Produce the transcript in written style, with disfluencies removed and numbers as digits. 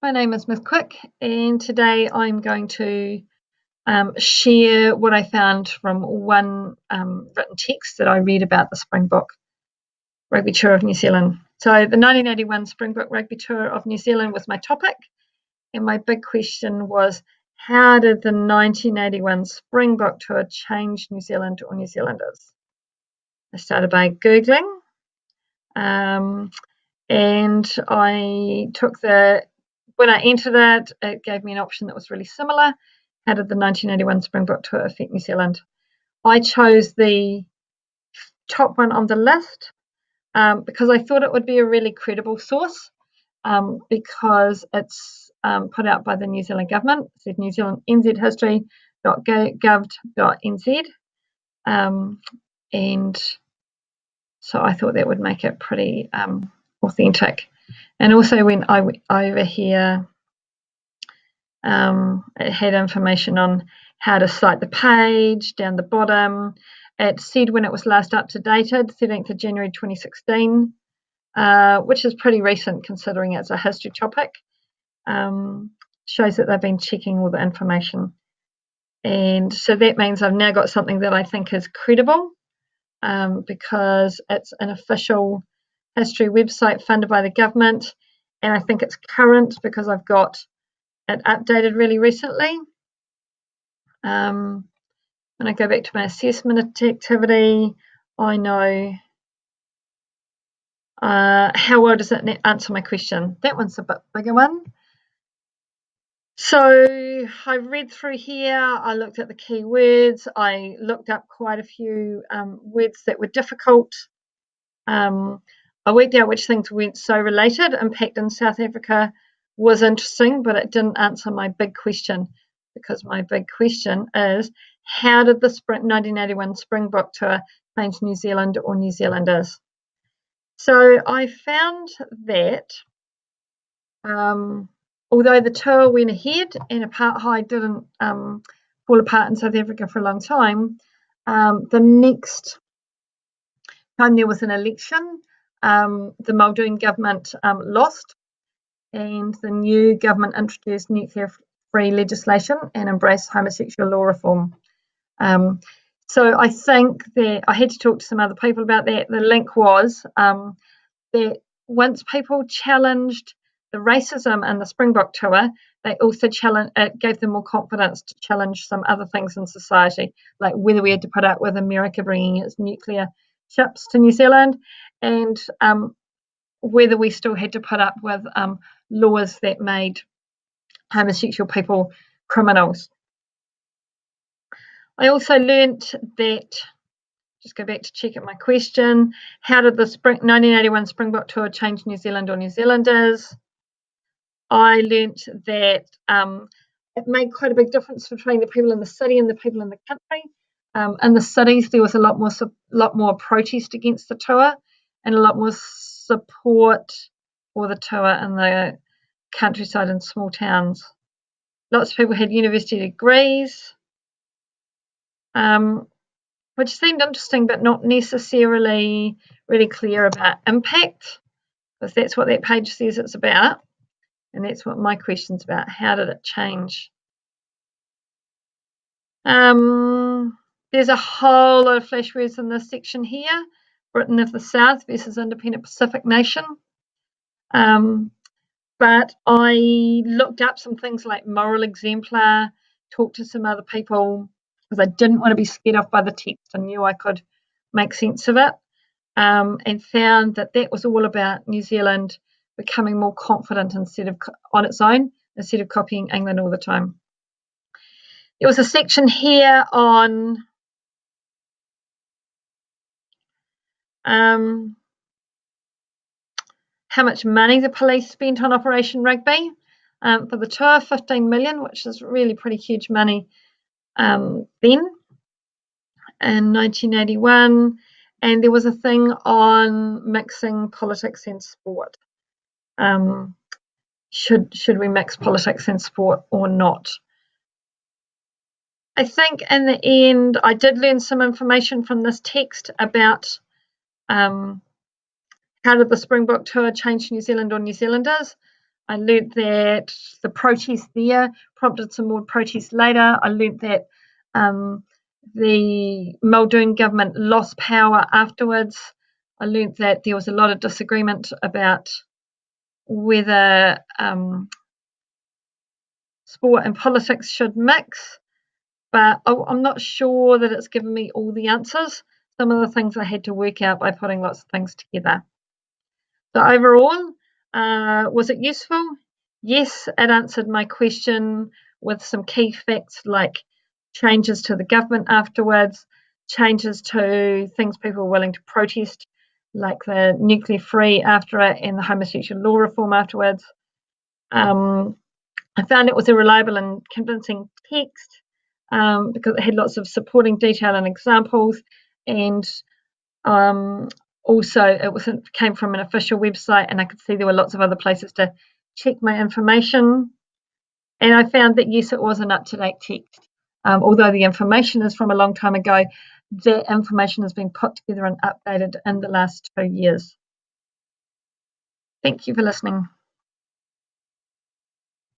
My name is Miss Quick, and today I'm going to share what I found from one written text that I read about the Springbok Rugby Tour of New Zealand. So the 1981 Springbok Rugby Tour of New Zealand was my topic, and my big question was, how did the 1981 Springbok Tour change New Zealand or New Zealanders? I started by Googling, and I took when I entered it, it gave me an option that was really similar. How did the 1981 Springbok Tour affect New Zealand? I chose the top one on the list because I thought it would be a really credible source because it's put out by the New Zealand government. It said New Zealand nzhistory.gov.nz, and so I thought that would make it pretty authentic. And also when I went over here, it had information on how to cite the page down the bottom. It said when it was last up-to-dated, 13th of January 2016, which is pretty recent considering it's a history topic. Shows that they've been checking all the information. And so that means I've now got something that I think is credible because it's an official history website funded by the government, and I think it's current because I've got it updated really recently. When I go back to my assessment activity, I know how well does it answer my question. That one's a bit bigger one. So I read through here, I looked at the keywords, I looked up quite a few words that were difficult. I worked out which things weren't so related. Impact in South Africa was interesting, but it didn't answer my big question, because my big question is, how did the 1981 Springbok Tour change New Zealand or New Zealanders? So I found that although the tour went ahead and apartheid didn't fall apart in South Africa for a long time, the next time there was an election, the Muldoon government lost, and the new government introduced nuclear-free legislation and embraced homosexual law reform. So I think that I had to talk to some other people about that. The link was that once people challenged the racism in the Springbok Tour, they also it gave them more confidence to challenge some other things in society, like whether we had to put up with America bringing its nuclear ships to New Zealand, and whether we still had to put up with laws that made homosexual people criminals. I also learnt that, just go back to check at my question, how did the 1981 Springbok Tour change New Zealand or New Zealanders? I learnt that it made quite a big difference between the people in the city and the people in the country. In the cities, there was a lot more protest against the tour and a lot more support for the tour in the countryside and small towns. Lots of people had university degrees, which seemed interesting but not necessarily really clear about impact, because that's what that page says it's about, and that's what my question's about. How did it change? There's a whole lot of flash words in this section here. Britain of the South versus independent Pacific nation. But I looked up some things like moral exemplar, talked to some other people, because I didn't want to be scared off by the text. I knew I could make sense of it, and found that that was all about New Zealand becoming more confident on its own, instead of copying England all the time. There was a section here on how much money the police spent on Operation Rugby. For the tour, 15 million, which is really pretty huge money then in 1981. And there was a thing on mixing politics and sport. Should we mix politics and sport or not? I think in the end, I did learn some information from this text about how did the Springbok Tour change New Zealand or New Zealanders. I learnt that the protest there prompted some more protests later. I learnt that the Muldoon government lost power afterwards. I learnt that there was a lot of disagreement about whether sport and politics should mix, but I'm not sure that it's given me all the answers. Some of the things I had to work out by putting lots of things together. So overall, was it useful? Yes, it answered my question with some key facts like changes to the government afterwards, changes to things people were willing to protest, like the nuclear free after it and the homosexual law reform afterwards. I found it was a reliable and convincing text because it had lots of supporting detail and examples, and also it came from an official website, and I could see there were lots of other places to check my information. And I found that yes, it was an up-to-date text. Although the information is from a long time ago, that information has been put together and updated in the last 2 years. Thank you for listening.